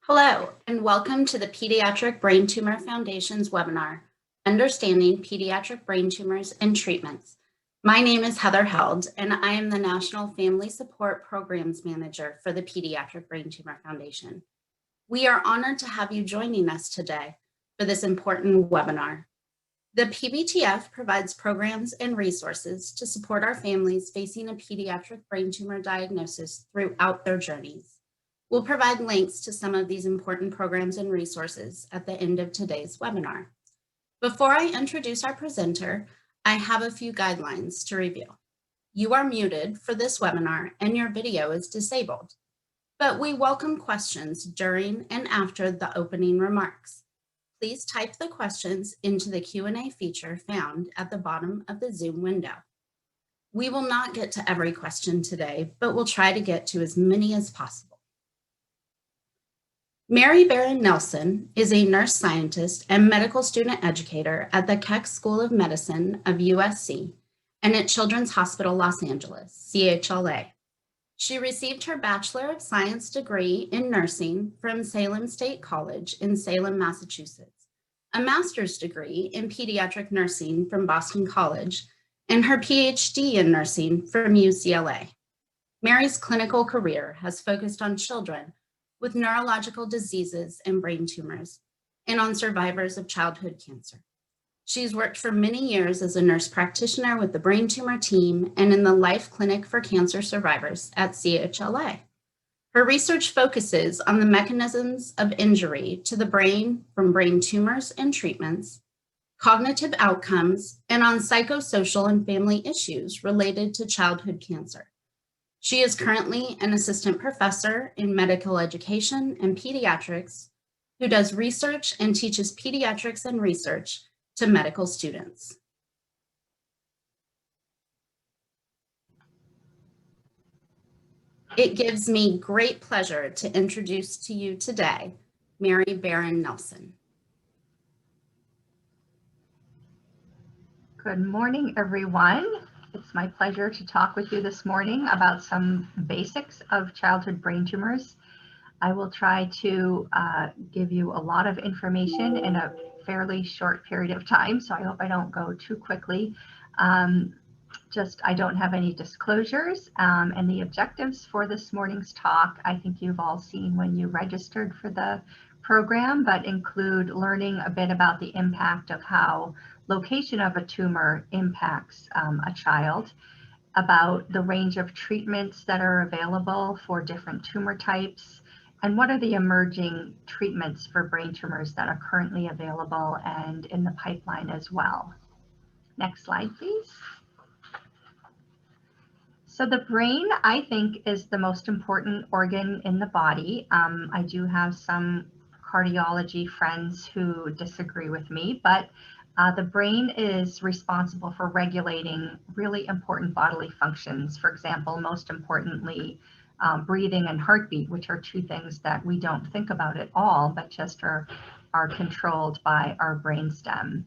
Hello, and welcome to the Pediatric Brain Tumor Foundation's webinar, Understanding Pediatric Brain Tumors and Treatments. My name is Heather Held, and I am the National Family Support Programs Manager for the Pediatric Brain Tumor Foundation. We are honored to have you joining us today for this important webinar. The PBTF provides programs and resources to support our families facing a pediatric brain tumor diagnosis throughout their journeys. We'll provide links to some of these important programs and resources at the end of today's webinar. Before I introduce our presenter, I have a few guidelines to review. You are muted for this webinar and your video is disabled, but we welcome questions during and after the opening remarks. Please type the questions into the Q&A feature found at the bottom of the Zoom window. We will not get to every question today, but we'll try to get to as many as possible. Mary Barron Nelson is a nurse scientist and medical student educator at the Keck School of Medicine of USC and at Children's Hospital Los Angeles, CHLA. She received her Bachelor of Science degree in nursing from Salem State College in Salem, Massachusetts, a master's degree in pediatric nursing from Boston College, and her PhD in nursing from UCLA. Mary's clinical career has focused on children with neurological diseases and brain tumors, and on survivors of childhood cancer. She's worked for many years as a nurse practitioner with the brain tumor team and in the Life Clinic for Cancer Survivors at CHLA. Her research focuses on the mechanisms of injury to the brain from brain tumors and treatments, cognitive outcomes, and on psychosocial and family issues related to childhood cancer. She is currently an assistant professor in medical education and pediatrics who does research and teaches pediatrics and research to medical students. It gives me great pleasure to introduce to you today, Mary Barron Nelson. Good morning, everyone. It's my pleasure to talk with you this morning about some basics of childhood brain tumors. I will try to give you a lot of information in a fairly short period of time, so I hope I don't go too quickly. I don't have any disclosures, and the objectives for this morning's talk, I think you've all seen when you registered for the program, but include learning a bit about the impact of how location of a tumor impacts a child, about the range of treatments that are available for different tumor types, and what are the emerging treatments for brain tumors that are currently available and in the pipeline as well. Next slide, please. So the brain, I think, is the most important organ in the body. I do have some cardiology friends who disagree with me, but the brain is responsible for regulating really important bodily functions. For example, most importantly, breathing and heartbeat, which are two things that we don't think about at all, but just are controlled by our brainstem.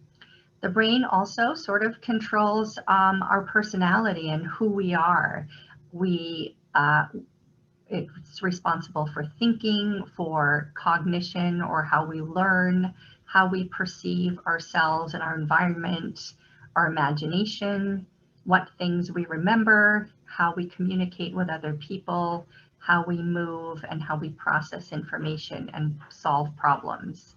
The brain also sort of controls our personality and who we are. It's responsible for thinking, for cognition, or how we learn, how we perceive ourselves and our environment, our imagination, what things we remember, how we communicate with other people, how we move, and how we process information and solve problems.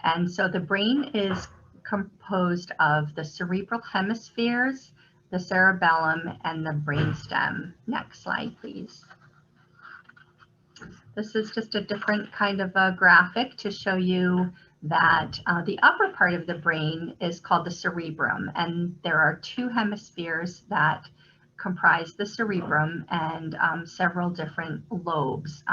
And so the brain is composed of the cerebral hemispheres, the cerebellum, and the brainstem. Next slide, please. This is just a different kind of a graphic to show you that the upper part of the brain is called the cerebrum, and there are two hemispheres that comprise the cerebrum and several different lobes.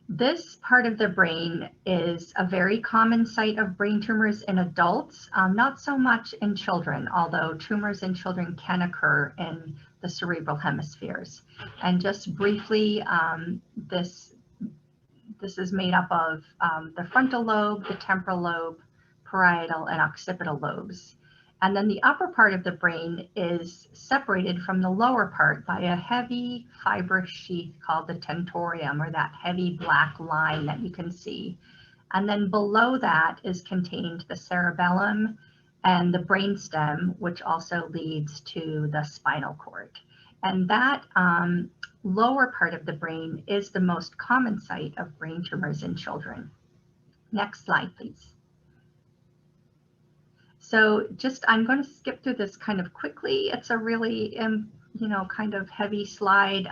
This part of the brain is a very common site of brain tumors in adults, not so much in children, although tumors in children can occur in the cerebral hemispheres. And just briefly, this is made up of the frontal lobe, the temporal lobe, parietal, and occipital lobes. And then the upper part of the brain is separated from the lower part by a heavy fibrous sheath called the tentorium, or that heavy black line that you can see. And then below that is contained the cerebellum and the brainstem, which also leads to the spinal cord. And that lower part of the brain is the most common site of brain tumors in children. Next slide, please. So I'm going to skip through this kind of quickly. It's a really, kind of heavy slide,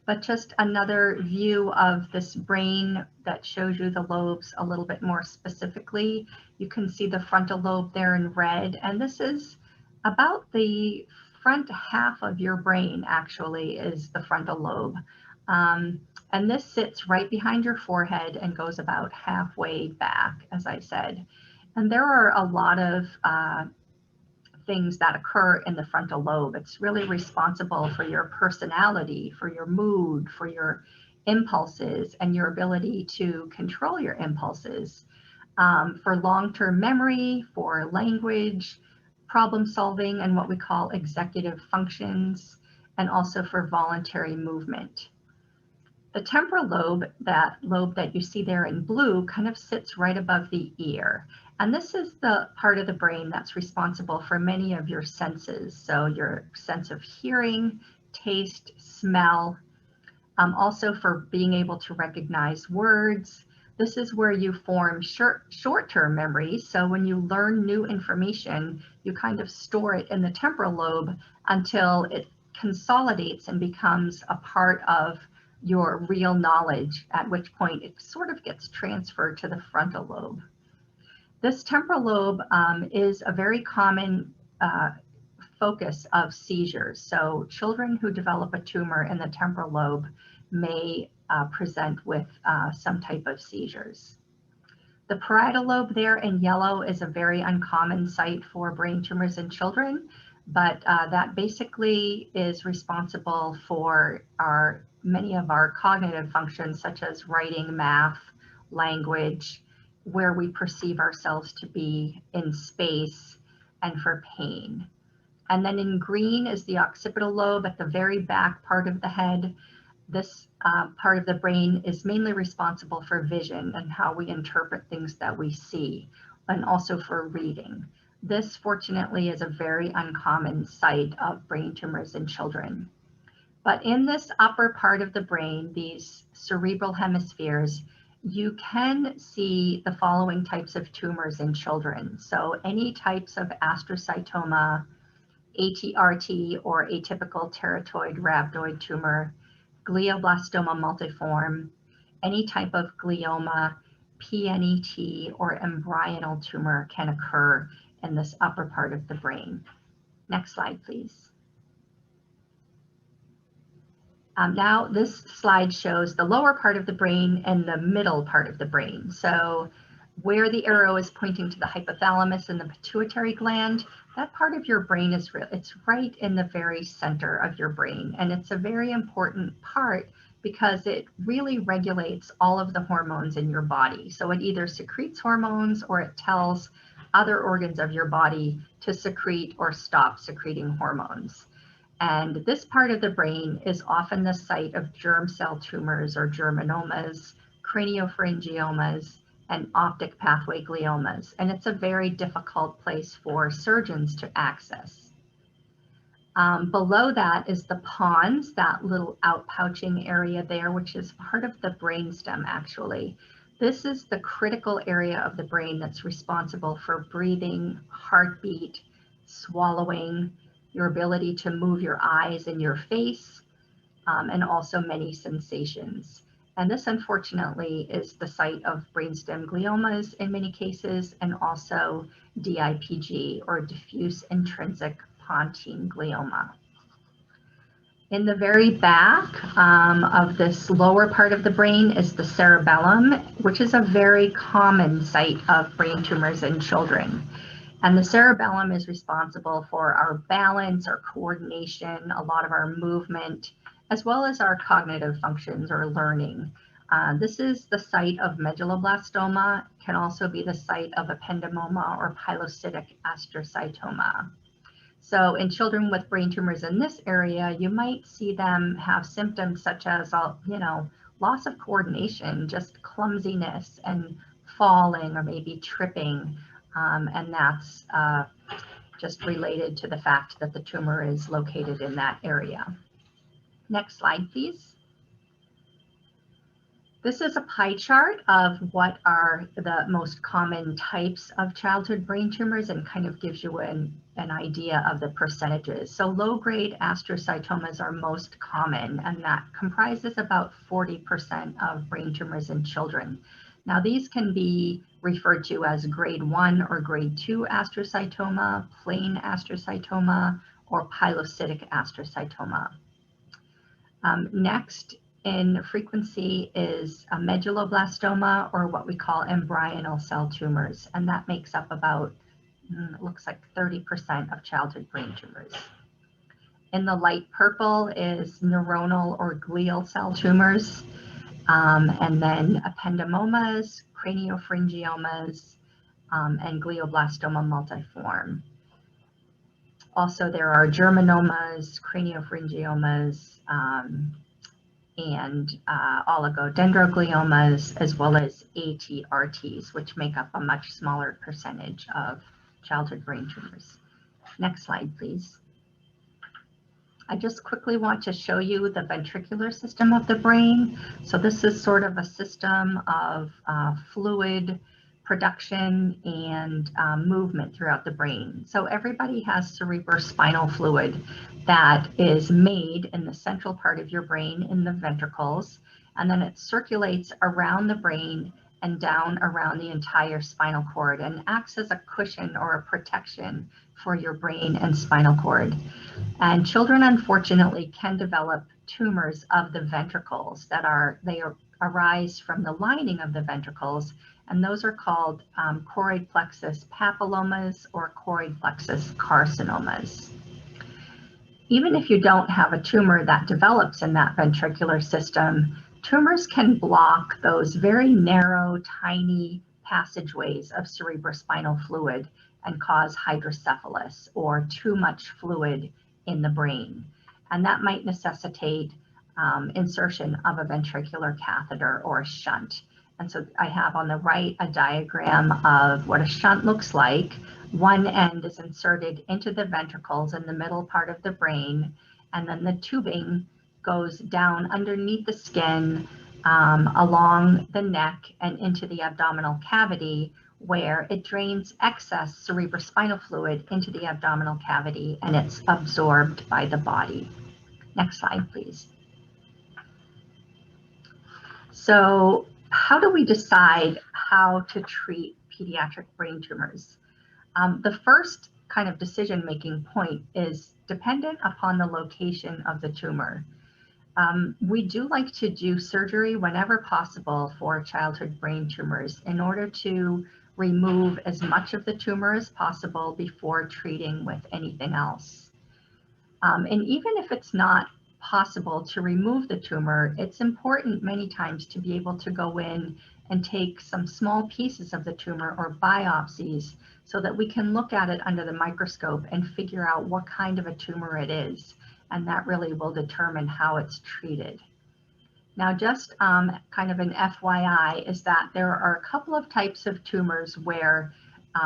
but just another view of this brain that shows you the lobes a little bit more specifically. You can see the frontal lobe there in red, and this is about the front half of your brain, actually, is the frontal lobe. And this sits right behind your forehead and goes about halfway back, as I said. And there are a lot of things that occur in the frontal lobe. It's really responsible for your personality, for your mood, for your impulses, and your ability to control your impulses, for long-term memory, for language, problem solving, and what we call executive functions, and also for voluntary movement. The temporal lobe, that lobe that you see there in blue, kind of sits right above the ear. And this is the part of the brain that's responsible for many of your senses. So your sense of hearing, taste, smell, also for being able to recognize words. This is where you form short-term memories. So when you learn new information, you kind of store it in the temporal lobe until it consolidates and becomes a part of your real knowledge, at which point it sort of gets transferred to the frontal lobe. This temporal lobe is a very common focus of seizures. So children who develop a tumor in the temporal lobe may present with some type of seizures. The parietal lobe there in yellow is a very uncommon site for brain tumors in children, but that basically is responsible for many of our cognitive functions, such as writing, math, language, where we perceive ourselves to be in space, and for pain. And then in green is the occipital lobe at the very back part of the head. This part of the brain is mainly responsible for vision and how we interpret things that we see, and also for reading. This, fortunately, is a very uncommon site of brain tumors in children. But in this upper part of the brain, these cerebral hemispheres, you can see the following types of tumors in children. So any types of astrocytoma, ATRT or atypical teratoid rhabdoid tumor, glioblastoma multiforme, any type of glioma, PNET or embryonal tumor can occur in this upper part of the brain. Next slide, please. Now this slide shows the lower part of the brain and the middle part of the brain. So where the arrow is pointing to the hypothalamus and the pituitary gland, that part of your brain it's right in the very center of your brain. And it's a very important part because it really regulates all of the hormones in your body. So it either secretes hormones or it tells other organs of your body to secrete or stop secreting hormones. And this part of the brain is often the site of germ cell tumors or germinomas, craniopharyngiomas, and optic pathway gliomas. And it's a very difficult place for surgeons to access. Below that is the pons, that little outpouching area there, which is part of the brainstem, actually. This is the critical area of the brain that's responsible for breathing, heartbeat, swallowing, your ability to move your eyes and your face, and also many sensations. And this, unfortunately, is the site of brainstem gliomas in many cases, and also DIPG, or diffuse intrinsic pontine glioma. In the very back of this lower part of the brain is the cerebellum, which is a very common site of brain tumors in children. And the cerebellum is responsible for our balance, our coordination, a lot of our movement, as well as our cognitive functions or learning. This is the site of medulloblastoma, can also be the site of ependymoma or pilocytic astrocytoma. So in children with brain tumors in this area, you might see them have symptoms such as, loss of coordination, just clumsiness and falling or maybe tripping. And that's just related to the fact that the tumor is located in that area. Next slide, please. This is a pie chart of what are the most common types of childhood brain tumors and kind of gives you an idea of the percentages. So low-grade astrocytomas are most common, and that comprises about 40% of brain tumors in children. Now, these can be referred to as grade 1 or grade 2 astrocytoma, plain astrocytoma, or pilocytic astrocytoma. Next in frequency is a medulloblastoma, or what we call embryonal cell tumors, and that makes up about, it looks like 30% of childhood brain tumors. In the light purple is neuronal or glial cell tumors, and then ependymomas, craniopharyngiomas, and glioblastoma multiforme. Also, there are germinomas, craniopharyngiomas, and oligodendrogliomas, as well as ATRTs, which make up a much smaller percentage of childhood brain tumors. Next slide, please. I just quickly want to show you the ventricular system of the brain. So this is sort of a system of fluid production and movement throughout the brain. So everybody has cerebrospinal fluid that is made in the central part of your brain in the ventricles, and then it circulates around the brain and down around the entire spinal cord and acts as a cushion or a protection for your brain and spinal cord. And children, unfortunately, can develop tumors of the ventricles that arise from the lining of the ventricles, and those are called choroid plexus papillomas or choroid plexus carcinomas. Even if you don't have a tumor that develops in that ventricular system, tumors can block those very narrow, tiny passageways of cerebrospinal fluid and cause hydrocephalus, or too much fluid in the brain. And that might necessitate insertion of a ventricular catheter or a shunt. And so I have on the right a diagram of what a shunt looks like. One end is inserted into the ventricles in the middle part of the brain, and then the tubing goes down underneath the skin, along the neck and into the abdominal cavity, where it drains excess cerebrospinal fluid into the abdominal cavity, and it's absorbed by the body. Next slide, please. So how do we decide how to treat pediatric brain tumors? The first kind of decision-making point is dependent upon the location of the tumor. We do like to do surgery whenever possible for childhood brain tumors in order to remove as much of the tumor as possible before treating with anything else. And even if it's not possible to remove the tumor, it's important many times to be able to go in and take some small pieces of the tumor or biopsies so that we can look at it under the microscope and figure out what kind of a tumor it is. And that really will determine how it's treated. Now, just kind of an FYI is that there are a couple of types of tumors where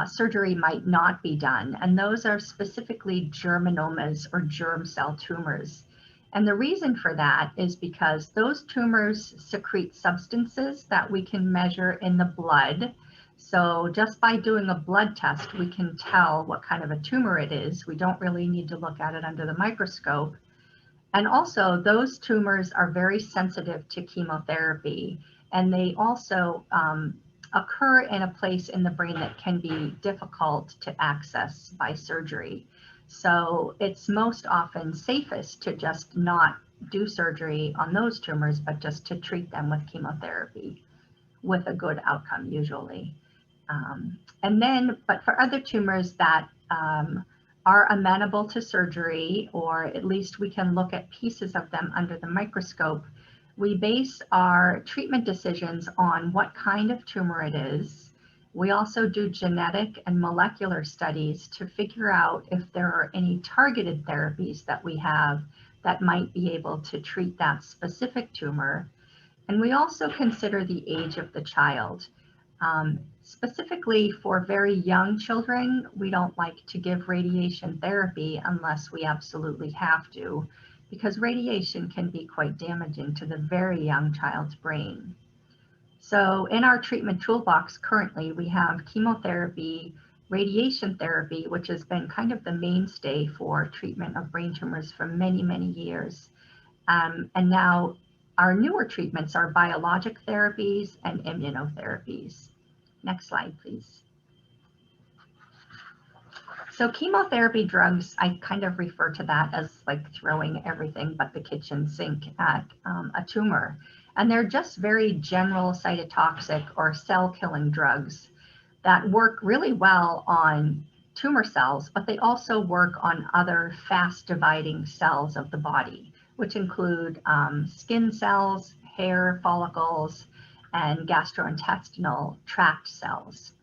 surgery might not be done, and those are specifically germinomas or germ cell tumors. And the reason for that is because those tumors secrete substances that we can measure in the blood. So just by doing a blood test, we can tell what kind of a tumor it is. We don't really need to look at it under the microscope. And also, those tumors are very sensitive to chemotherapy, and they also occur in a place in the brain that can be difficult to access by surgery. So it's most often safest to just not do surgery on those tumors, but just to treat them with chemotherapy with a good outcome usually. But for other tumors that are amenable to surgery, or at least we can look at pieces of them under the microscope, We base our treatment decisions on what kind of tumor it is. We also do genetic and molecular studies to figure out if there are any targeted therapies that we have that might be able to treat that specific tumor. And we also consider the age of the child. Specifically for very young children, we don't like to give radiation therapy unless we absolutely have to, because radiation can be quite damaging to the very young child's brain. So in our treatment toolbox currently, we have chemotherapy, radiation therapy, which has been kind of the mainstay for treatment of brain tumors for many, many years. And now our newer treatments are biologic therapies and immunotherapies. Next slide, please. So chemotherapy drugs, I kind of refer to that as like throwing everything but the kitchen sink at a tumor. And they're just very general cytotoxic or cell-killing drugs that work really well on tumor cells, but they also work on other fast-dividing cells of the body, which include skin cells, hair follicles, and gastrointestinal tract cells.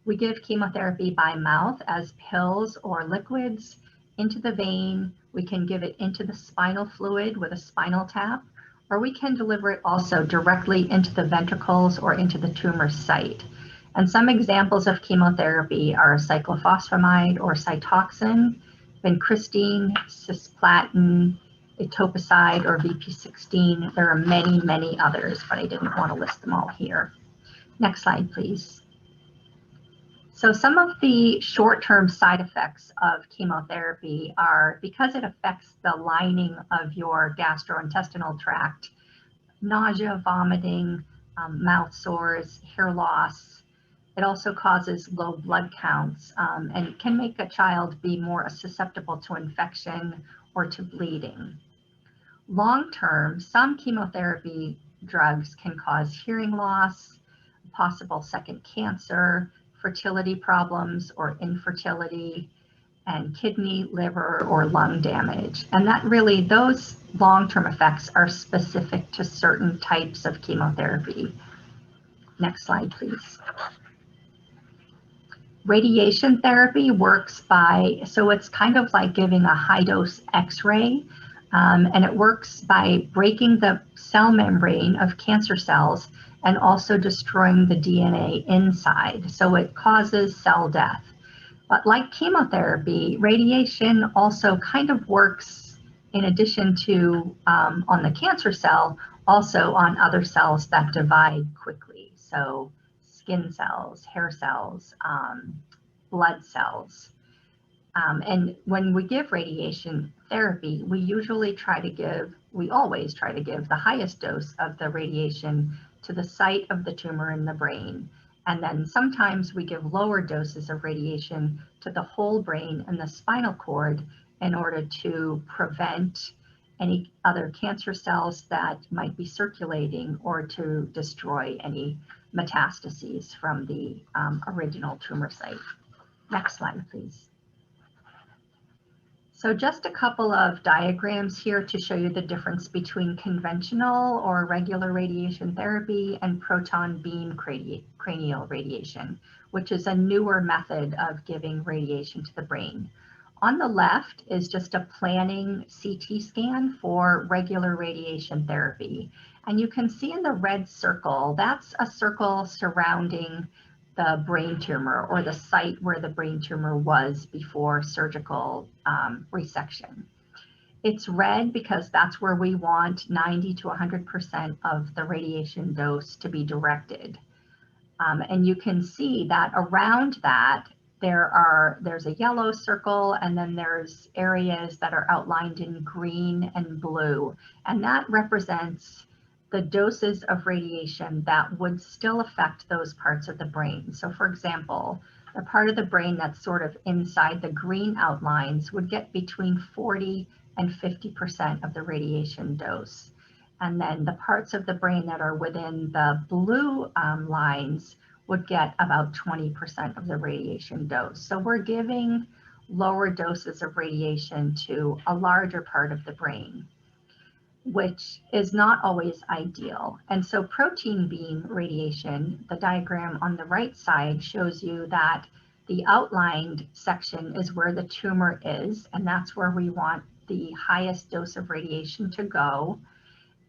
We give chemotherapy by mouth as pills or liquids into the vein. We can give it into the spinal fluid with a spinal tap, or we can deliver it also directly into the ventricles or into the tumor site. And some examples of chemotherapy are cyclophosphamide or Cytoxan, vincristine, cisplatin, etoposide, or VP16. There are many, many others, but I didn't want to list them all here. Next slide, please. So some of the short-term side effects of chemotherapy are, because it affects the lining of your gastrointestinal tract, nausea, vomiting, mouth sores, hair loss. It also causes low blood counts and can make a child be more susceptible to infection or to bleeding. Long-term, some chemotherapy drugs can cause hearing loss, possible second cancer, fertility problems or infertility, and kidney, liver, or lung damage. And that really, those long-term effects are specific to certain types of chemotherapy. Next slide, please. Radiation therapy works by, so it's kind of like giving a high-dose X-ray, and it works by breaking the cell membrane of cancer cells and also destroying the DNA inside. So it causes cell death. But like chemotherapy, radiation also kind of works in addition to on the cancer cell, also on other cells that divide quickly. So skin cells, hair cells, blood cells. And when we give radiation therapy, we always try to give the highest dose of the radiation to the site of the tumor in the brain. And then sometimes we give lower doses of radiation to the whole brain and the spinal cord in order to prevent any other cancer cells that might be circulating or to destroy any metastases from the original tumor site. Next slide, please. So just a couple of diagrams here to show you the difference between conventional or regular radiation therapy and proton beam cranial radiation, which is a newer method of giving radiation to the brain. On the left is just a planning CT scan for regular radiation therapy. And you can see in the red circle, that's a circle surrounding the brain tumor or the site where the brain tumor was before surgical resection. It's red because that's where we want 90 to 100% of the radiation dose to be directed. And you can see that around that, there's a yellow circle, and then there's areas that are outlined in green and blue. And that represents the doses of radiation that would still affect those parts of the brain. So for example, the part of the brain that's sort of inside the green outlines would get between 40 and 50% of the radiation dose. And then the parts of the brain that are within the blue lines would get about 20% of the radiation dose. So we're giving lower doses of radiation to a larger part of the brain. which is not always ideal. And so protein beam radiation, the diagram on the right side shows you that the outlined section is where the tumor is, and that's where we want the highest dose of radiation to go.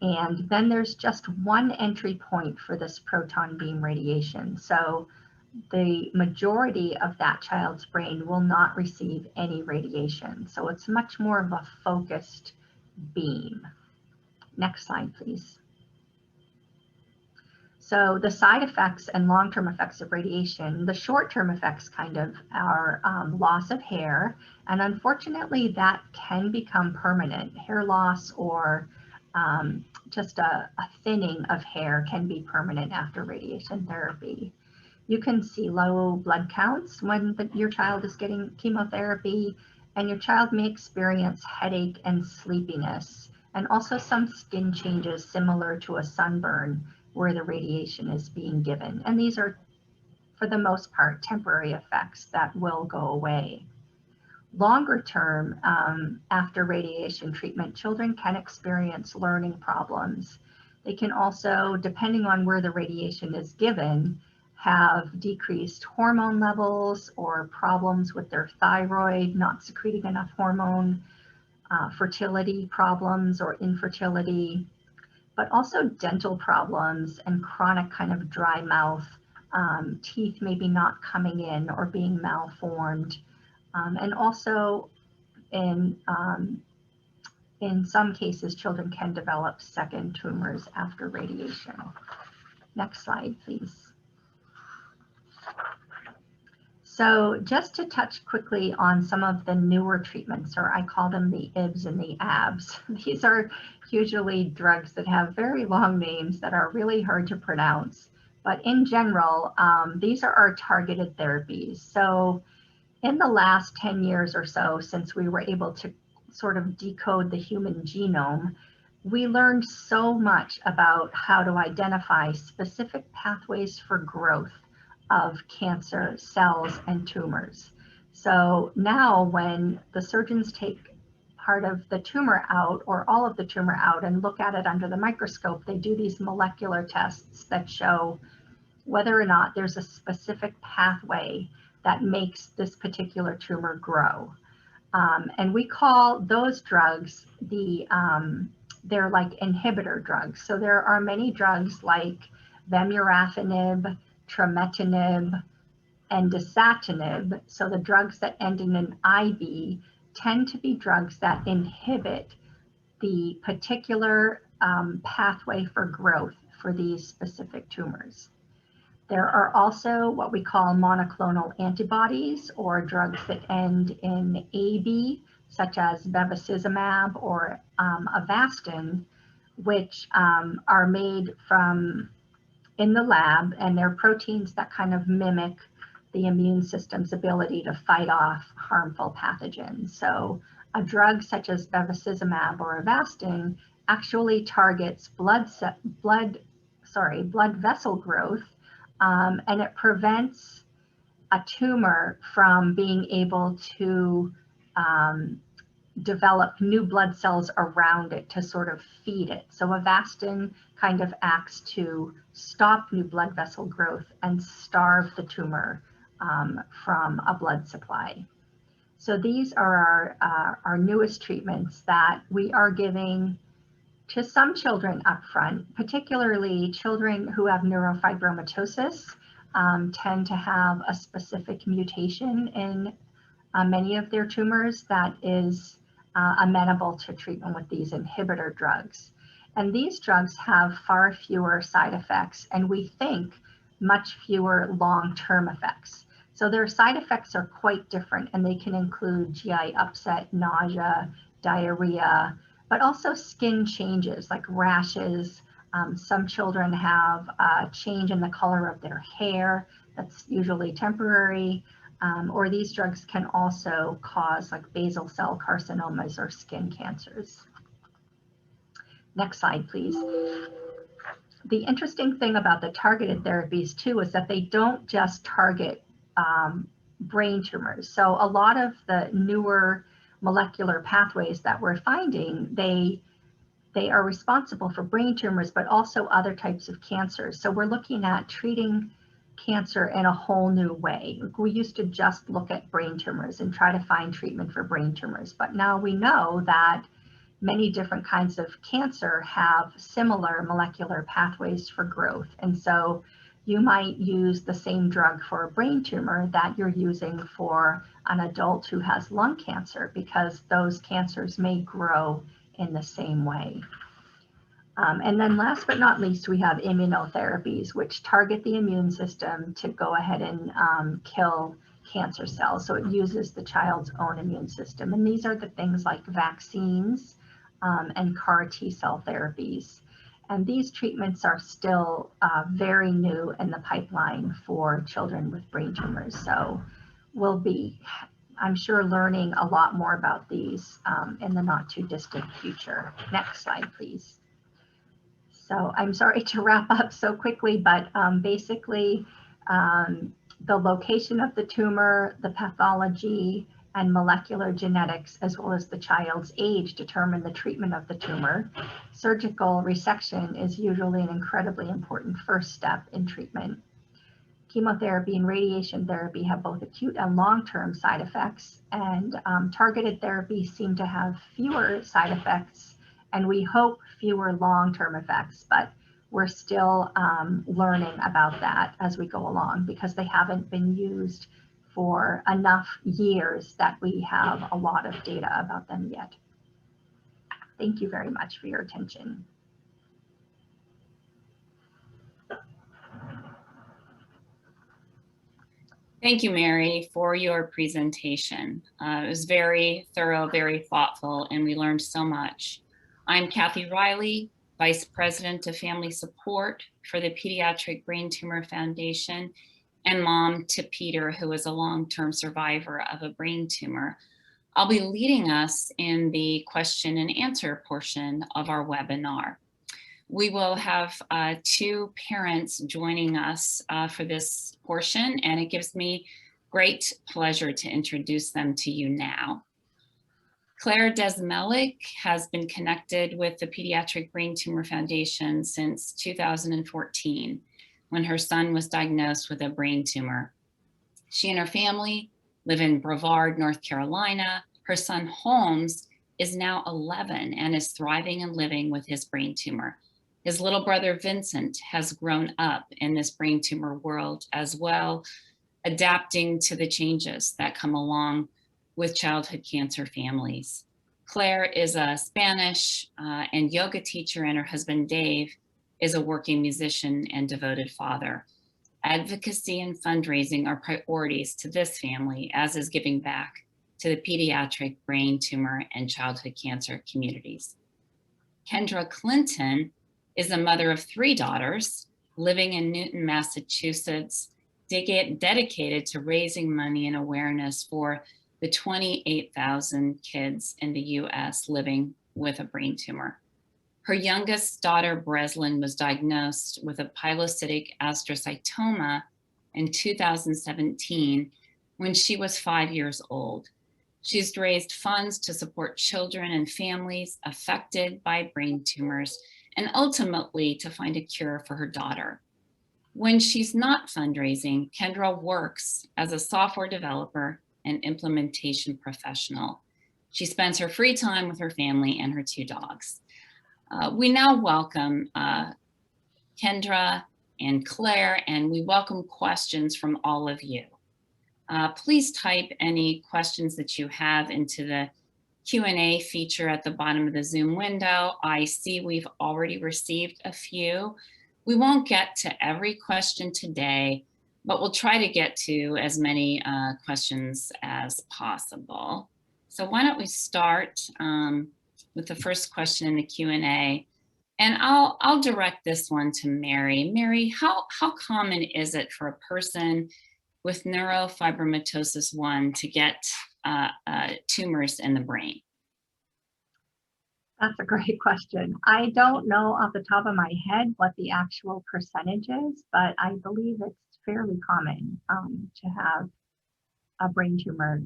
And then there's just one entry point for this proton beam radiation. So the majority of that child's brain will not receive any radiation. So it's much more of a focused beam. Next slide, please. So the side effects and long-term effects of radiation, the short-term effects kind of are loss of hair. And unfortunately, that can become permanent. Hair loss or just a thinning of hair can be permanent after radiation therapy. You can see low blood counts when your child is getting chemotherapy, and your child may experience headache and sleepiness, and also some skin changes similar to a sunburn where the radiation is being given. And these are, for the most part, temporary effects that will go away. Longer term, after radiation treatment, children can experience learning problems. They can also, depending on where the radiation is given, have decreased hormone levels or problems with their thyroid, not secreting enough hormone, fertility problems or infertility, but also dental problems and chronic kind of dry mouth, teeth maybe not coming in or being malformed. And also in some cases, children can develop second tumors after radiation. Next slide, please. So just to touch quickly on some of the newer treatments, or I call them the IBs and the ABs. These are usually drugs that have very long names that are really hard to pronounce. But in general, these are our targeted therapies. So in the last 10 years or so, since we were able to sort of decode the human genome, we learned so much about how to identify specific pathways for growth of cancer cells and tumors. So now when the surgeons take part of the tumor out or all of the tumor out and look at it under the microscope, they do these molecular tests that show whether or not there's a specific pathway that makes this particular tumor grow. And we call those drugs they're like inhibitor drugs. So there are many drugs like vemurafenib, trametinib, and dasatinib. So the drugs that end in an IB tend to be drugs that inhibit the particular pathway for growth for these specific tumors. There are also what we call monoclonal antibodies or drugs that end in AB, such as bevacizumab or Avastin, which are made from in the lab, and they're proteins that kind of mimic the immune system's ability to fight off harmful pathogens. So a drug such as bevacizumab or Avastin actually targets blood vessel growth, and it prevents a tumor from being able to develop new blood cells around it to sort of feed it. So Avastin kind of acts to stop new blood vessel growth and starve the tumor from a blood supply. So these are our newest treatments that we are giving to some children up front, particularly children who have neurofibromatosis tend to have a specific mutation in many of their tumors that is amenable to treatment with these inhibitor drugs. And these drugs have far fewer side effects, and we think much fewer long-term effects. So their side effects are quite different, and they can include GI upset, nausea, diarrhea, but also skin changes like rashes. Some children have a change in the color of their hair that's usually temporary. Or these drugs can also cause like basal cell carcinomas or skin cancers. Next slide, please. The interesting thing about the targeted therapies too is that they don't just target brain tumors. So a lot of the newer molecular pathways that we're finding, they they are responsible for brain tumors, but also other types of cancers. So we're looking at treating cancer in a whole new way. We used to just look at brain tumors and try to find treatment for brain tumors, but now we know that many different kinds of cancer have similar molecular pathways for growth. And so you might use the same drug for a brain tumor that you're using for an adult who has lung cancer, because those cancers may grow in the same way. And then last but not least, we have immunotherapies, which target the immune system to go ahead and kill cancer cells. So it uses the child's own immune system. And these are the things like vaccines and CAR T cell therapies. And these treatments are still very new in the pipeline for children with brain tumors. So we'll be, I'm sure, learning a lot more about these in the not too distant future. Next slide, please. So I'm sorry to wrap up so quickly, but basically the location of the tumor, the pathology, and molecular genetics, as well as the child's age, determine the treatment of the tumor. Surgical resection is usually an incredibly important first step in treatment. Chemotherapy and radiation therapy have both acute and long-term side effects, and targeted therapies seem to have fewer side effects, and we hope fewer long-term effects, but we're still learning about that as we go along, because they haven't been used for enough years that we have a lot of data about them yet. Thank you very much for your attention. Thank you, Mary, for your presentation. It was very thorough, very thoughtful, and we learned so much. I'm Kathy Riley, Vice President of Family Support for the Pediatric Brain Tumor Foundation, and mom to Peter, who is a long-term survivor of a brain tumor. I'll be leading us in the question and answer portion of our webinar. We will have two parents joining us for this portion, and it gives me great pleasure to introduce them to you now. Claire Desmelik has been connected with the Pediatric Brain Tumor Foundation since 2014, when her son was diagnosed with a brain tumor. She and her family live in Brevard, North Carolina. Her son Holmes is now 11 and is thriving and living with his brain tumor. His little brother Vincent has grown up in this brain tumor world as well, adapting to the changes that come along with childhood cancer families. Claire is a Spanish and yoga teacher, and her husband Dave is a working musician and devoted father. Advocacy and fundraising are priorities to this family, as is giving back to the pediatric brain tumor and childhood cancer communities. Kendra Clinton is a mother of 3 daughters living in Newton, Massachusetts, dedicated to raising money and awareness for the 28,000 kids in the US living with a brain tumor. Her youngest daughter, Breslin, was diagnosed with a pilocytic astrocytoma in 2017 when she was 5 years old. She's raised funds to support children and families affected by brain tumors, and ultimately to find a cure for her daughter. When she's not fundraising, Kendra works as a software developer and implementation professional. She spends her free time with her family and her 2 dogs. We now welcome Kendra and Claire, and we welcome questions from all of you. Please type any questions that you have into the Q&A feature at the bottom of the Zoom window. I see we've already received a few. We won't get to every question today, but we'll try to get to as many questions as possible. So why don't we start with the first question in the Q&A, and I'll direct this one to Mary. Mary, how common is it for a person with neurofibromatosis 1 to get tumors in the brain? That's a great question. I don't know off the top of my head what the actual percentage is, but I believe it's fairly common to have a brain tumor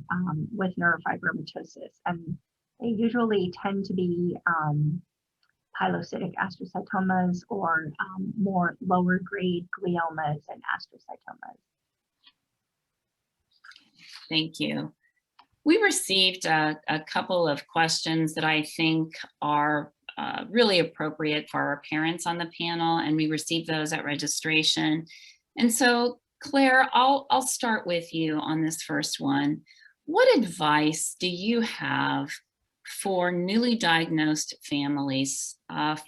with neurofibromatosis. And they usually tend to be pilocytic astrocytomas or more lower grade gliomas and astrocytomas. Thank you. We received a couple of questions that I think are really appropriate for our parents on the panel, and we received those at registration. And so, Claire, I'll start with you on this first one. What advice do you have for newly diagnosed families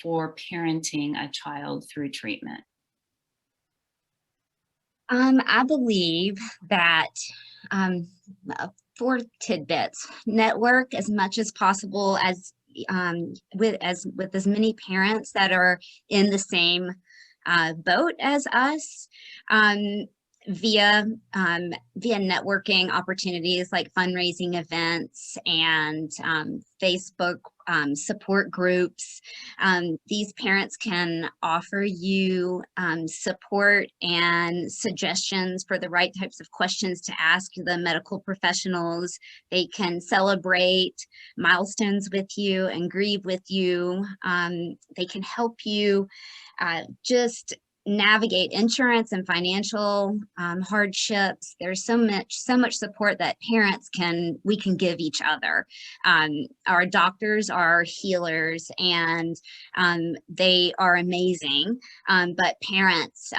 for parenting a child through treatment? I believe that 4 tidbits: network as much as possible with as many parents that are in the same boat as us, via networking opportunities like fundraising events and Facebook support groups. These parents can offer you support and suggestions for the right types of questions to ask the medical professionals. They can celebrate milestones with you and grieve with you. They can help you just navigate insurance and financial hardships. There's so much support that we can give each other. Our doctors are healers, and they are amazing, but parents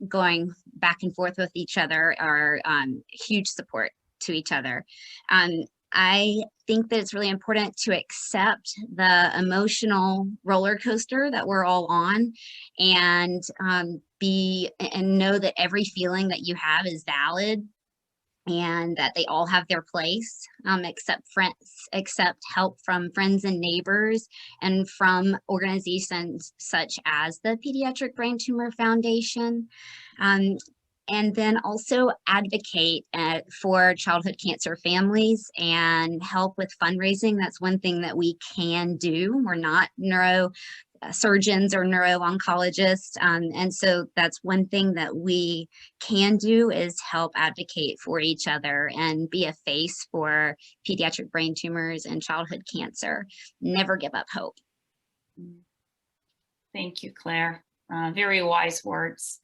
going back and forth with each other are huge support to each other. I think that it's really important to accept the emotional roller coaster that we're all on, and know that every feeling that you have is valid, and that they all have their place, accept help from friends and neighbors, and from organizations such as the Pediatric Brain Tumor Foundation. And then also advocate for childhood cancer families and help with fundraising. That's one thing that we can do. We're not neurosurgeons or neuro-oncologists. And so that's one thing that we can do, is help advocate for each other and be a face for pediatric brain tumors and childhood cancer. Never give up hope. Thank you, Claire. Very wise words.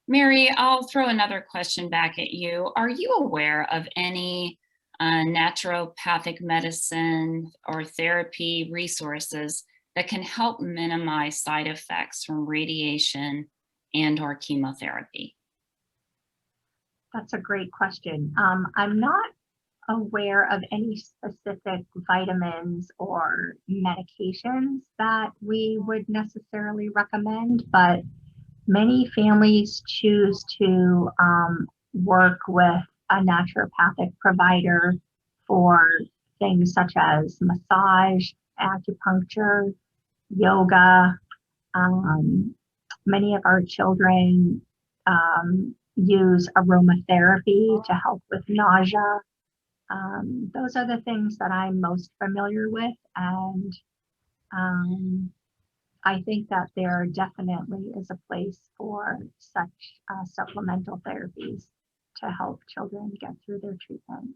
Mary, I'll throw another question back at you. Are you aware of any naturopathic medicine or therapy resources that can help minimize side effects from radiation and/or chemotherapy? That's a great question. I'm not aware of any specific vitamins or medications that we would necessarily recommend, but many families choose to work with a naturopathic provider for things such as massage, acupuncture, yoga. Many of our children use aromatherapy to help with nausea. Those are the things that I'm most familiar with, and I think that there definitely is a place for such supplemental therapies to help children get through their treatment.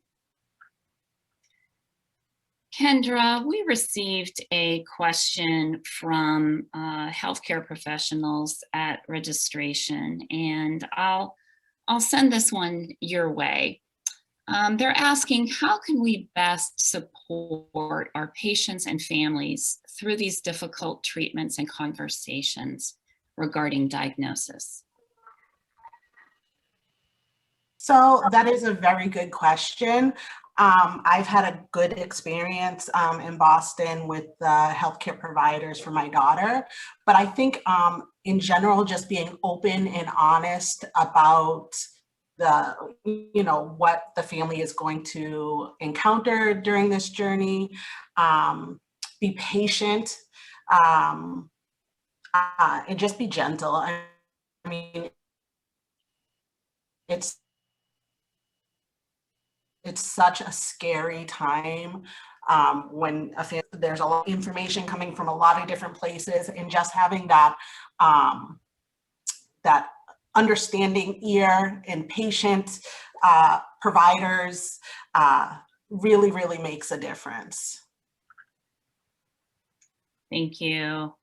Kendra, we received a question from healthcare professionals at registration, and I'll send this one your way. They're asking, how can we best support our patients and families through these difficult treatments and conversations regarding diagnosis? So that is a very good question. I've had a good experience in Boston with healthcare providers for my daughter, but I think in general, just being open and honest about what the family is going to encounter during this journey, be patient, and just be gentle. I mean, it's such a scary time when there's a lot of information coming from a lot of different places, and just having that that understanding ear and patient providers really makes a difference. Thank you.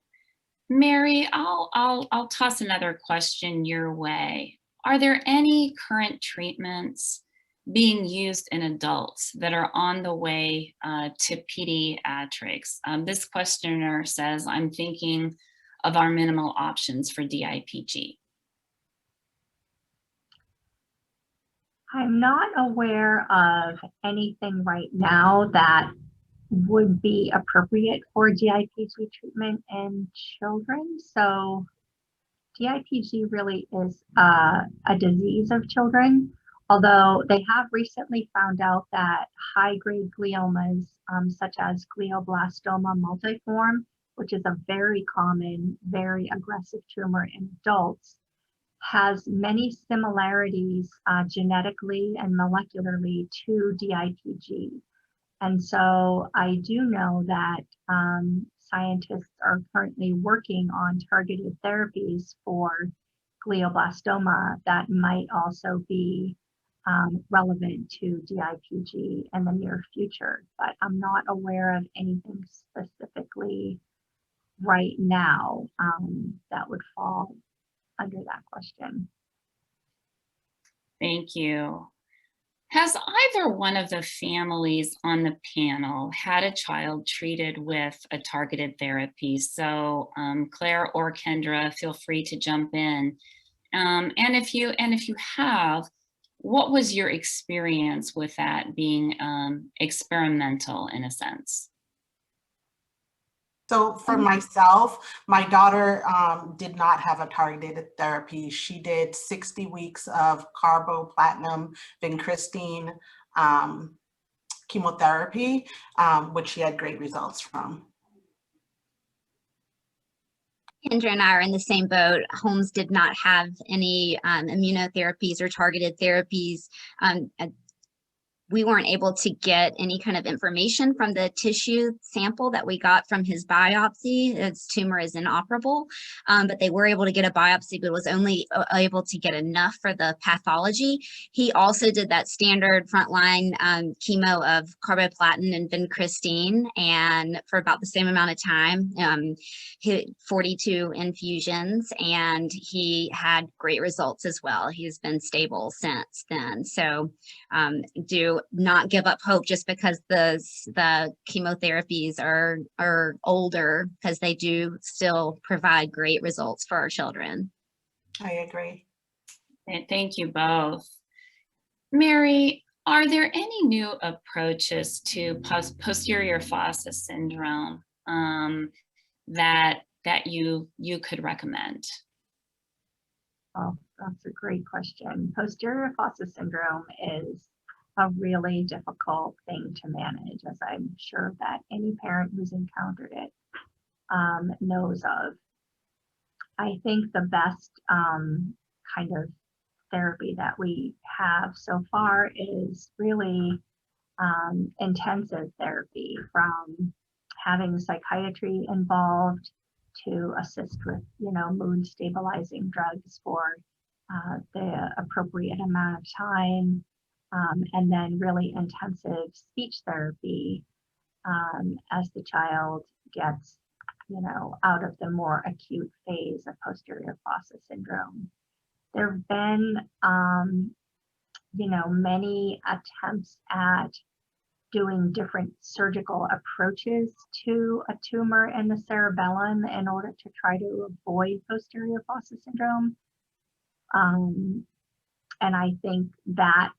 Mary, I'll toss another question your way. Are there any current treatments being used in adults that are on the way to pediatrics? This questioner says, I'm thinking of our minimal options for DIPG. I'm not aware of anything right now that would be appropriate for DIPG treatment in children. So DIPG really is a disease of children, although they have recently found out that high-grade gliomas, such as glioblastoma multiforme, which is a very common, very aggressive tumor in adults, has many similarities genetically and molecularly to DIPG. And so I do know that scientists are currently working on targeted therapies for glioblastoma that might also be relevant to DIPG in the near future. But I'm not aware of anything specifically right now that would fall under that question. Thank you. Has either one of the families on the panel had a child treated with a targeted therapy? So Claire or Kendra, feel free to jump in. And if you have, what was your experience with that being experimental in a sense? So for myself, my daughter did not have a targeted therapy. She did 60 weeks of carboplatin, vincristine chemotherapy, which she had great results from. Kendra and I are in the same boat. Holmes did not have any immunotherapies or targeted therapies. We weren't able to get any kind of information from the tissue sample that we got from his biopsy. His tumor is inoperable, but they were able to get a biopsy, but was only able to get enough for the pathology. He also did that standard frontline chemo of carboplatin and vincristine, and for about the same amount of time, hit 42 infusions, and he had great results as well. He's been stable since then. So do not give up hope just because the chemotherapies are older, because they do still provide great results for our children. I agree. Thank you both. Mary, are there any new approaches to posterior fossa syndrome that you could recommend? Oh, that's a great question. Posterior fossa syndrome is a really difficult thing to manage, as I'm sure that any parent who's encountered it knows of. I think the best kind of therapy that we have so far is really intensive therapy, from having psychiatry involved to assist with, mood stabilizing drugs for the appropriate amount of time, and then really intensive speech therapy as the child gets, out of the more acute phase of posterior fossa syndrome. There have been, many attempts at doing different surgical approaches to a tumor in the cerebellum in order to try to avoid posterior fossa syndrome. And I think that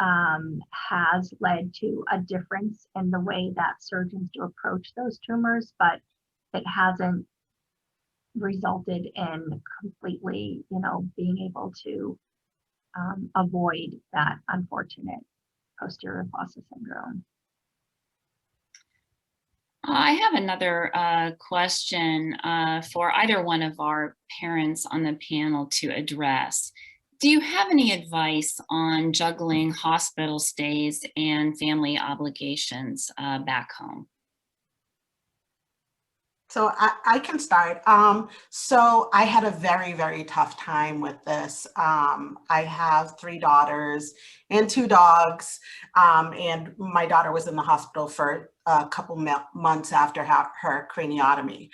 has led to a difference in the way that surgeons do approach those tumors, but it hasn't resulted in completely, being able to avoid that unfortunate posterior fossa syndrome. I have another question for either one of our parents on the panel to address. Do you have any advice on juggling hospital stays and family obligations back home? So I can start. So I had a very, very tough time with this. I have 3 daughters and 2 dogs, and my daughter was in the hospital for a couple months after her craniotomy.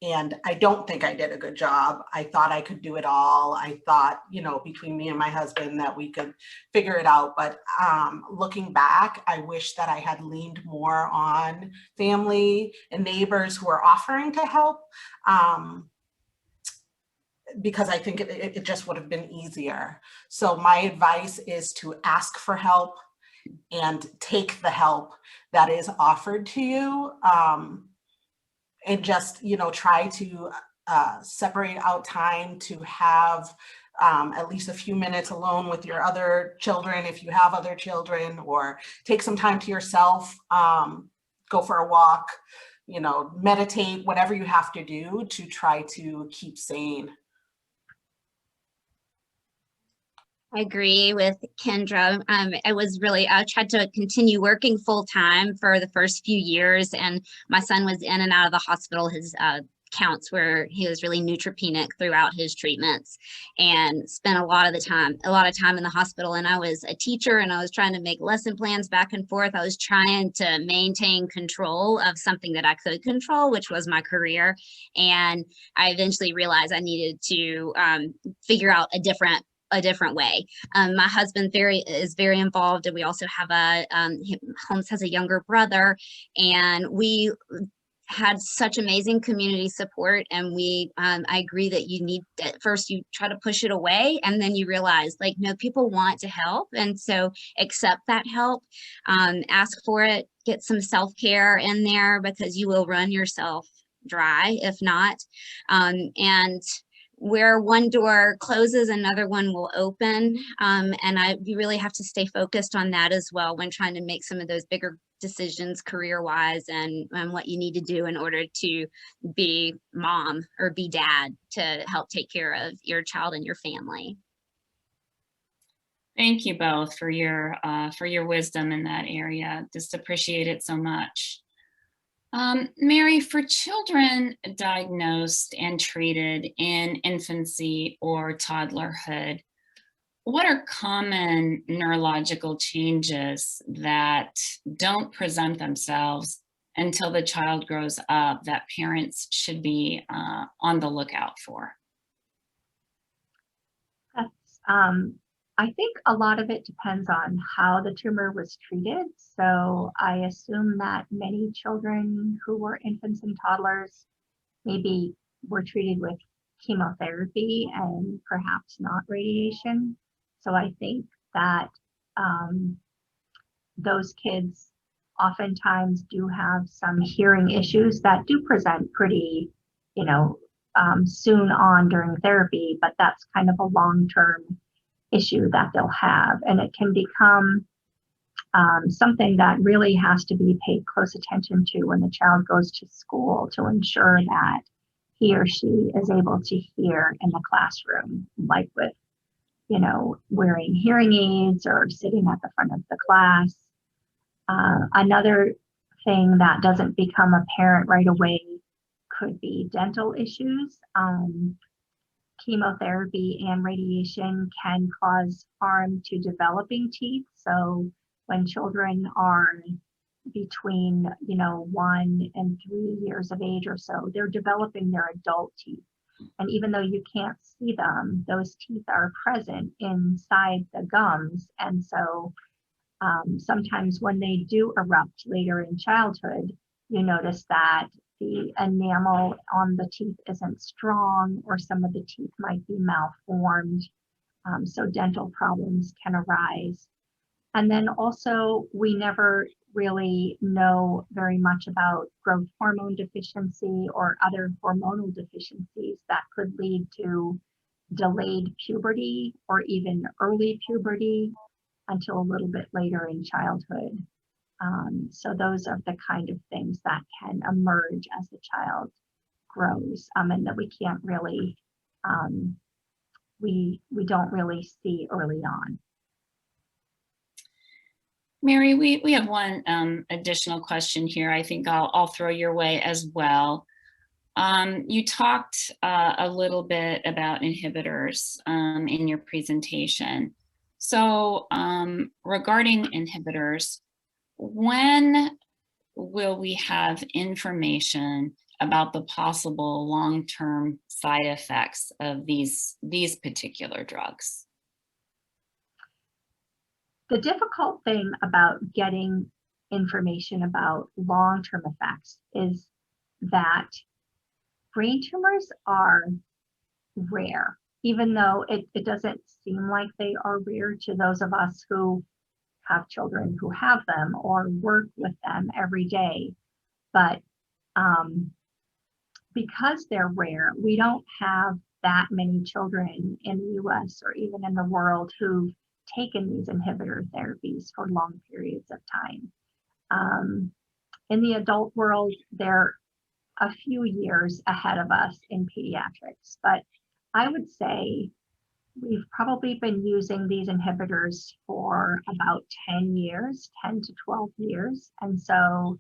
And I don't think I did a good job. I thought I could do it all. I thought, you know, between me and my husband that we could figure it out. But looking back, I wish that I had leaned more on family and neighbors who are offering to help, because I think it just would have been easier. So my advice is to ask for help and take the help that is offered to you. And just, you know, try to separate out time to have at least a few minutes alone with your other children, if you have other children, or take some time to yourself, go for a walk, you know, meditate, whatever you have to do to try to keep sane. I agree with Kendra. I tried to continue working full time for the first few years, and my son was in and out of the hospital. His counts where he was really neutropenic throughout his treatments, and spent a lot of time in the hospital. And I was a teacher, and I was trying to make lesson plans back and forth. I was trying to maintain control of something that I could control, which was my career. And I eventually realized I needed to figure out a different way. My husband is very involved, and we also have Holmes has a younger brother, and we had such amazing community support. And I agree that you need, at first you try to push it away, and then you realize, like, no, people want to help, and so accept that help, ask for it, get some self-care in there, because you will run yourself dry if not. And where one door closes, another one will open. And you really have to stay focused on that as well when trying to make some of those bigger decisions career-wise, and what you need to do in order to be mom or be dad to help take care of your child and your family. Thank you both for your wisdom in that area. Just appreciate it so much. Mary, for children diagnosed and treated in infancy or toddlerhood, what are common neurological changes that don't present themselves until the child grows up that parents should be on the lookout for? I think a lot of it depends on how the tumor was treated. So I assume that many children who were infants and toddlers maybe were treated with chemotherapy and perhaps not radiation. So I think that those kids oftentimes do have some hearing issues that do present pretty, soon on during therapy, but that's kind of a long-term issue that they'll have. And it can become something that really has to be paid close attention to when the child goes to school, to ensure that he or she is able to hear in the classroom, like with, wearing hearing aids or sitting at the front of the class. Another thing that doesn't become apparent right away could be dental issues. Chemotherapy and radiation can cause harm to developing teeth. So when children are between, 1 and 3 years of age or so, they're developing their adult teeth. And even though you can't see them, those teeth are present inside the gums. And so sometimes when they do erupt later in childhood, you notice that the enamel on the teeth isn't strong, or some of the teeth might be malformed. So dental problems can arise. And then also, we never really know very much about growth hormone deficiency or other hormonal deficiencies that could lead to delayed puberty or even early puberty until a little bit later in childhood. So those are the kind of things that can emerge as the child grows, and that we can't really, we don't really see early on. Mary, we have one additional question here. I think I'll throw your way as well. You talked a little bit about inhibitors in your presentation. So regarding inhibitors, when will we have information about the possible long-term side effects of these particular drugs? The difficult thing about getting information about long-term effects is that brain tumors are rare, even though it doesn't seem like they are rare to those of us who have children who have them or work with them every day. But because they're rare, we don't have that many children in the US or even in the world who've taken these inhibitor therapies for long periods of time. In the adult world, they're a few years ahead of us in pediatrics, but I would say we've probably been using these inhibitors for about 10 years, 10 to 12 years. And so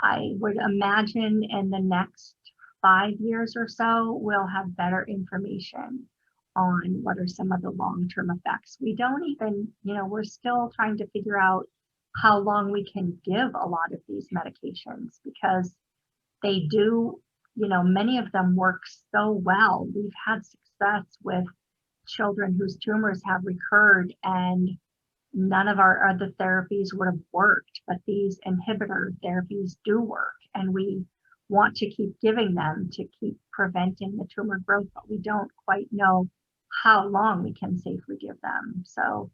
I would imagine in the next 5 years or so, we'll have better information on what are some of the long-term effects. We don't even, we're still trying to figure out how long we can give a lot of these medications because they do, many of them work so well. We've had success with children whose tumors have recurred and none of our other therapies would have worked, but these inhibitor therapies do work. And we want to keep giving them to keep preventing the tumor growth, but we don't quite know how long we can safely give them. So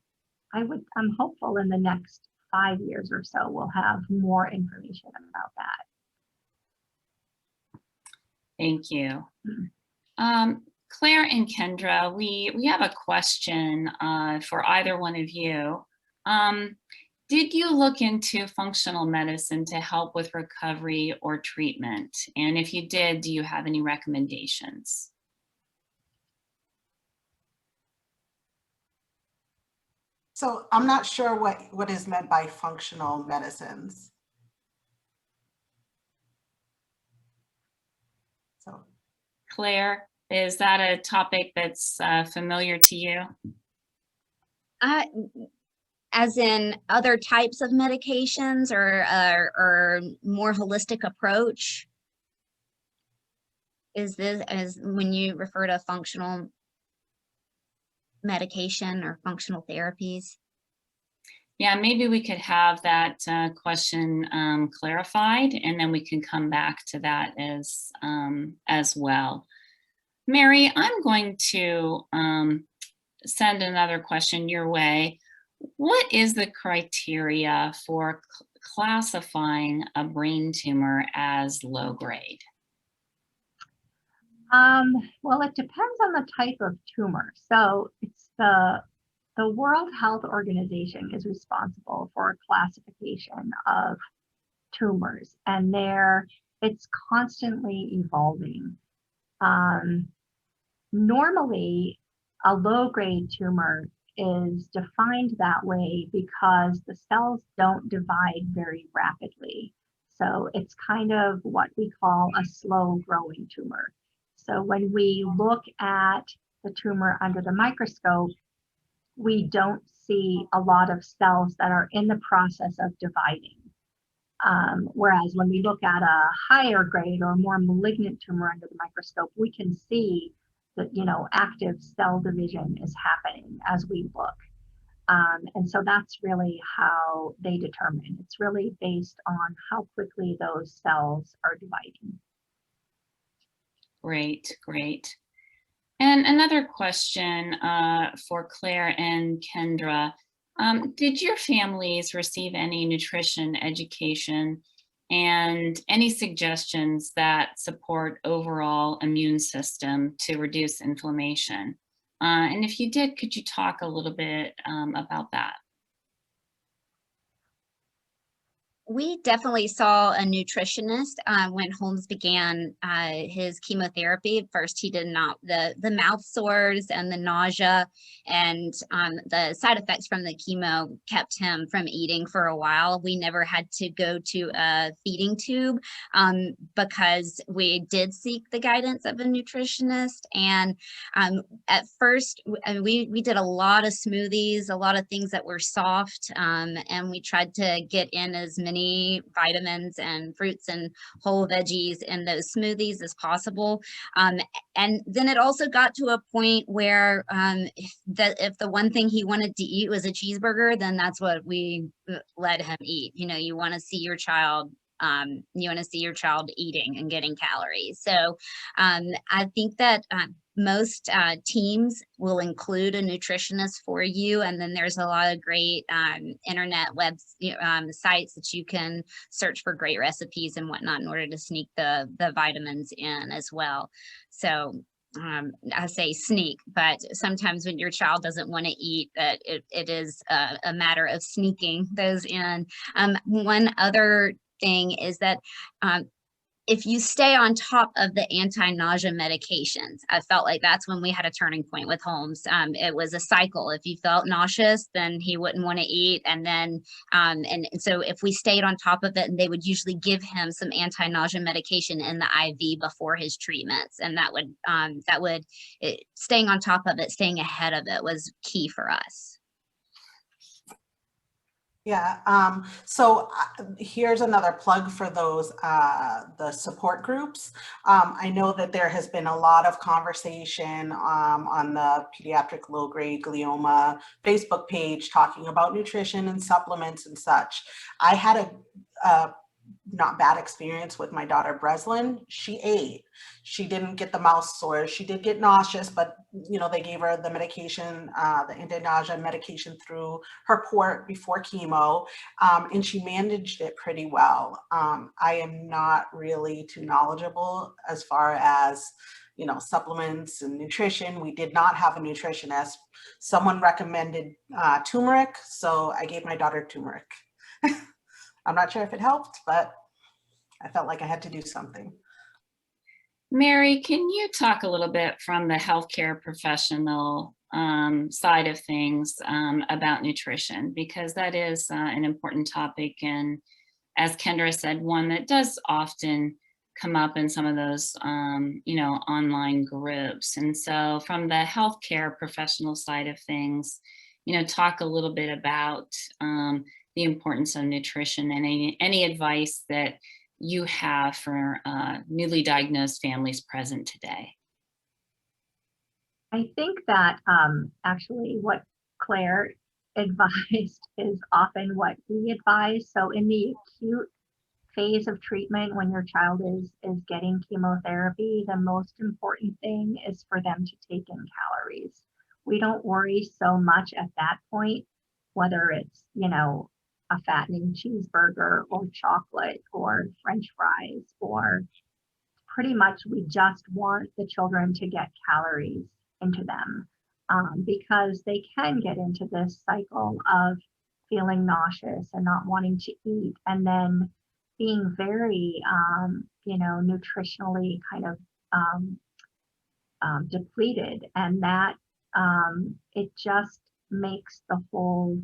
I'm hopeful in the next 5 years or so, we'll have more information about that. Thank you. Claire and Kendra, we have a question for either one of you. Did you look into functional medicine to help with recovery or treatment? And if you did, do you have any recommendations? So I'm not sure what is meant by functional medicines. So, Claire, is that a topic that's familiar to you? As in other types of medications or more holistic approach? Is this as when you refer to functional medication or functional therapies? Yeah, maybe we could have that question clarified, and then we can come back to that as well. Mary, I'm going to send another question your way. What is the criteria for classifying a brain tumor as low grade? Well, it depends on the type of tumor. So it's the World Health Organization is responsible for a classification of tumors, and it's constantly evolving. Normally, a low-grade tumor is defined that way because the cells don't divide very rapidly. So it's kind of what we call a slow-growing tumor. So when we look at the tumor under the microscope, we don't see a lot of cells that are in the process of dividing. Whereas when we look at a higher grade or more malignant tumor under the microscope, we can see that, active cell division is happening as we look. And so that's really how they determine. It's really based on how quickly those cells are dividing. Great, great. And another question for Claire and Kendra. Did your families receive any nutrition education and any suggestions that support overall immune system to reduce inflammation? And if you did, could you talk a little bit about that? We definitely saw a nutritionist when Holmes began his chemotherapy. At first, he did not the mouth sores and the nausea and the side effects from the chemo kept him from eating for a while. We never had to go to a feeding tube because we did seek the guidance of a nutritionist. And at first, we did a lot of smoothies, a lot of things that were soft, and we tried to get in as many vitamins and fruits and whole veggies in those smoothies as possible. And then it also got to a point where if the one thing he wanted to eat was a cheeseburger, then that's what we let him eat. You know, you want to see your child eating and getting calories. So I think that most teams will include a nutritionist for you. And then there's a lot of great internet sites that you can search for great recipes and whatnot in order to sneak the vitamins in as well. So I say sneak, but sometimes when your child doesn't want to eat, that it is a matter of sneaking those in. One other thing is that if you stay on top of the anti-nausea medications, I felt like that's when we had a turning point with Holmes. It was a cycle. If he felt nauseous, then he wouldn't want to eat. And then, and so if we stayed on top of it, and they would usually give him some anti-nausea medication in the IV before his treatments. And staying on top of it, staying ahead of it was key for us. Yeah, so here's another plug for those, the support groups. I know that there has been a lot of conversation on the Pediatric Low-Grade Glioma Facebook page talking about nutrition and supplements and such. I had a not bad experience with my daughter Breslin. She ate. She didn't get the mouth sores. She did get nauseous, but you know, they gave her the medication, the anti-nausea medication through her port before chemo, and she managed it pretty well. I am not really too knowledgeable as far as, you know, supplements and nutrition. We did not have a nutritionist. Someone recommended turmeric, so I gave my daughter turmeric. I'm not sure if it helped, but I felt like I had to do something. Mary, can you talk a little bit from the healthcare professional side of things about nutrition? Because that is an important topic. And as Kendra said, one that does often come up in some of those, you know, online groups. And so from the healthcare professional side of things, you know, talk a little bit about the importance of nutrition and any advice that you have for newly diagnosed families present today. I think that actually what Claire advised is often what we advise. So in the acute phase of treatment, when your child is getting chemotherapy, the most important thing is for them to take in calories. We don't worry so much at that point, whether it's, you know, a fattening cheeseburger or chocolate or French fries, or pretty much we just want the children to get calories into them, because they can get into this cycle of feeling nauseous and not wanting to eat, and then being very, you know, nutritionally kind of depleted, and that it just makes the whole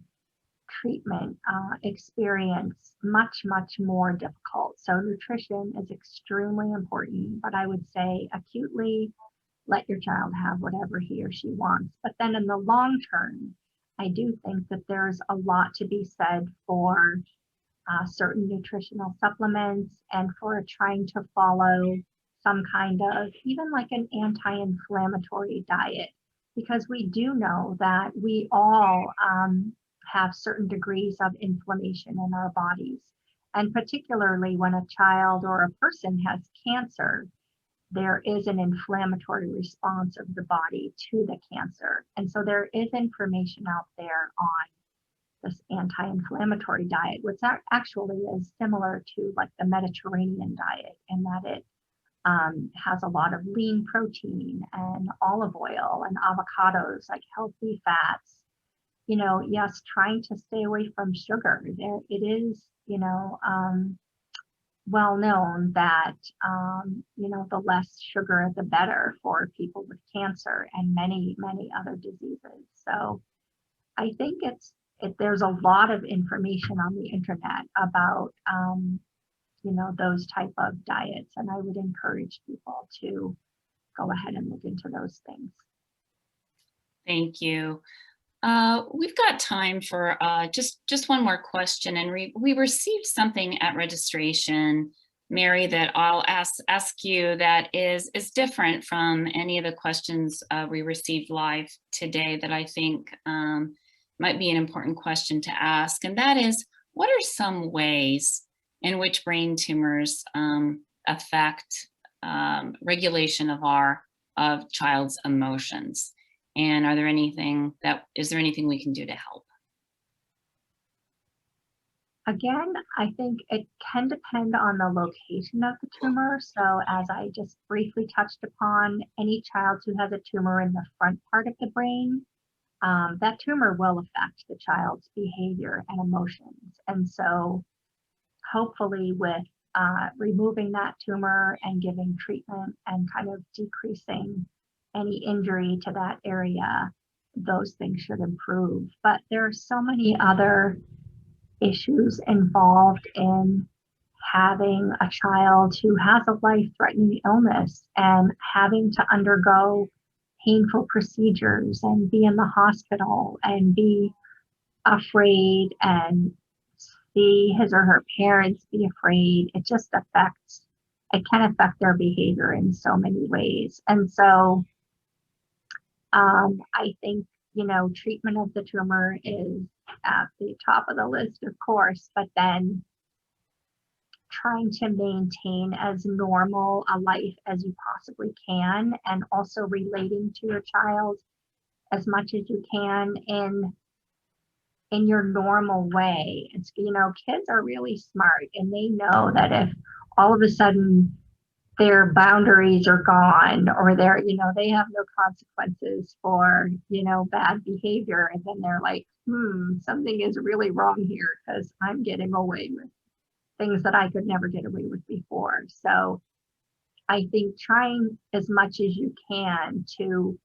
treatment experience much more difficult. So nutrition is extremely important, but I would say acutely let your child have whatever he or she wants. But then in the long term, I do think that there's a lot to be said for certain nutritional supplements and for trying to follow some kind of, even like an anti-inflammatory diet, because we do know that we all have certain degrees of inflammation in our bodies. And particularly when a child or a person has cancer, there is an inflammatory response of the body to the cancer. And so there is information out there on this anti-inflammatory diet, which actually is similar to like the Mediterranean diet, in that it has a lot of lean protein and olive oil and avocados, like healthy fats. yes, trying to stay away from sugar. It is, well known that, the less sugar, the better for people with cancer and many, many other diseases. So I think there's a lot of information on the internet about, those type of diets. And I would encourage people to go ahead and look into those things. Thank you. We've got time for just one more question, and we received something at registration, Mary, that I'll ask you that is different from any of the questions we received live today that I think might be an important question to ask, and that is, what are some ways in which brain tumors affect regulation of child's emotions? And is there anything we can do to help? Again, I think it can depend on the location of the tumor. So as I just briefly touched upon, any child who has a tumor in the front part of the brain, that tumor will affect the child's behavior and emotions. And so hopefully with removing that tumor and giving treatment and kind of decreasing any injury to that area, those things should improve. But there are so many other issues involved in having a child who has a life-threatening illness and having to undergo painful procedures and be in the hospital and be afraid and see his or her parents be afraid. It can affect their behavior in so many ways. And so I think, treatment of the tumor is at the top of the list, of course, but then trying to maintain as normal a life as you possibly can, and also relating to your child as much as you can in your normal way. It's, kids are really smart, and they know that if all of a sudden their boundaries are gone, or they have no consequences for, bad behavior, and then they're like, something is really wrong here because I'm getting away with things that I could never get away with before. So I think trying as much as you can to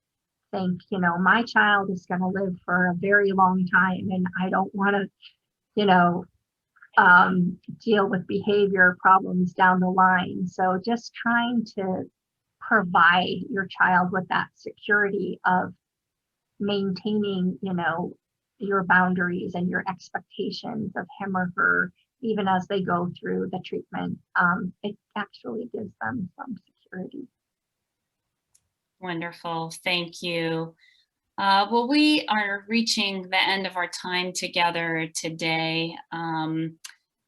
think, my child is going to live for a very long time, and I don't want to, deal with behavior problems down the line. So just trying to provide your child with that security of maintaining, your boundaries and your expectations of him or her, even as they go through the treatment, it actually gives them some security. Wonderful, thank you. Well, we are reaching the end of our time together today.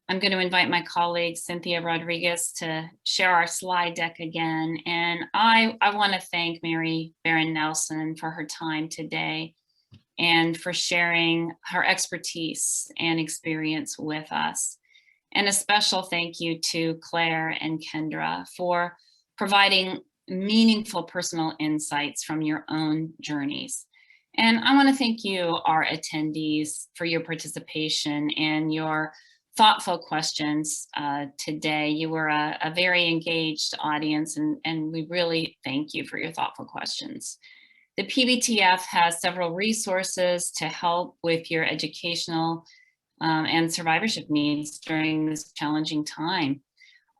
I'm going to invite my colleague, Cynthia Rodriguez, to share our slide deck again. And I want to thank Mary Barron-Nelson for her time today and for sharing her expertise and experience with us. And a special thank you to Claire and Kendra for providing meaningful personal insights from your own journeys. And I want to thank you, our attendees, for your participation and your thoughtful questions today. You were a very engaged audience, and we really thank you for your thoughtful questions. The PBTF has several resources to help with your educational and survivorship needs during this challenging time.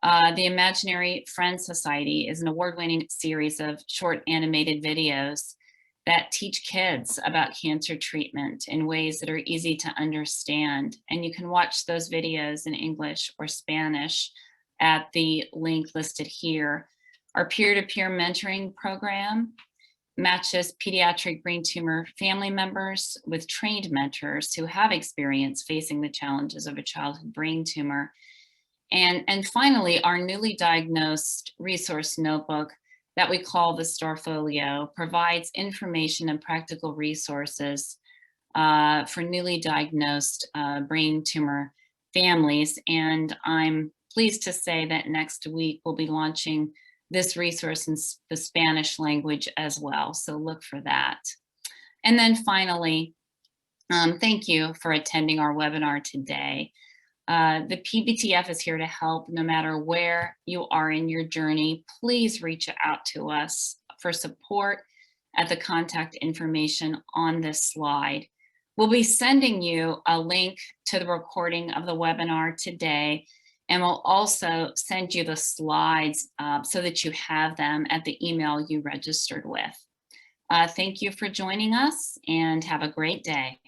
The Imaginary Friends Society is an award-winning series of short animated videos that teach kids about cancer treatment in ways that are easy to understand. And you can watch those videos in English or Spanish at the link listed here. Our peer-to-peer mentoring program matches pediatric brain tumor family members with trained mentors who have experience facing the challenges of a childhood brain tumor. And finally, our newly diagnosed resource notebook that we call the Storefolio provides information and practical resources for newly diagnosed brain tumor families. And I'm pleased to say that next week we'll be launching this resource in the Spanish language as well. So look for that. And then finally, Thank you for attending our webinar today. The PBTF is here to help no matter where you are in your journey. Please reach out to us for support at the contact information on this slide. We'll be sending you a link to the recording of the webinar today, and we'll also send you the slides so that you have them at the email you registered with. Thank you for joining us and have a great day.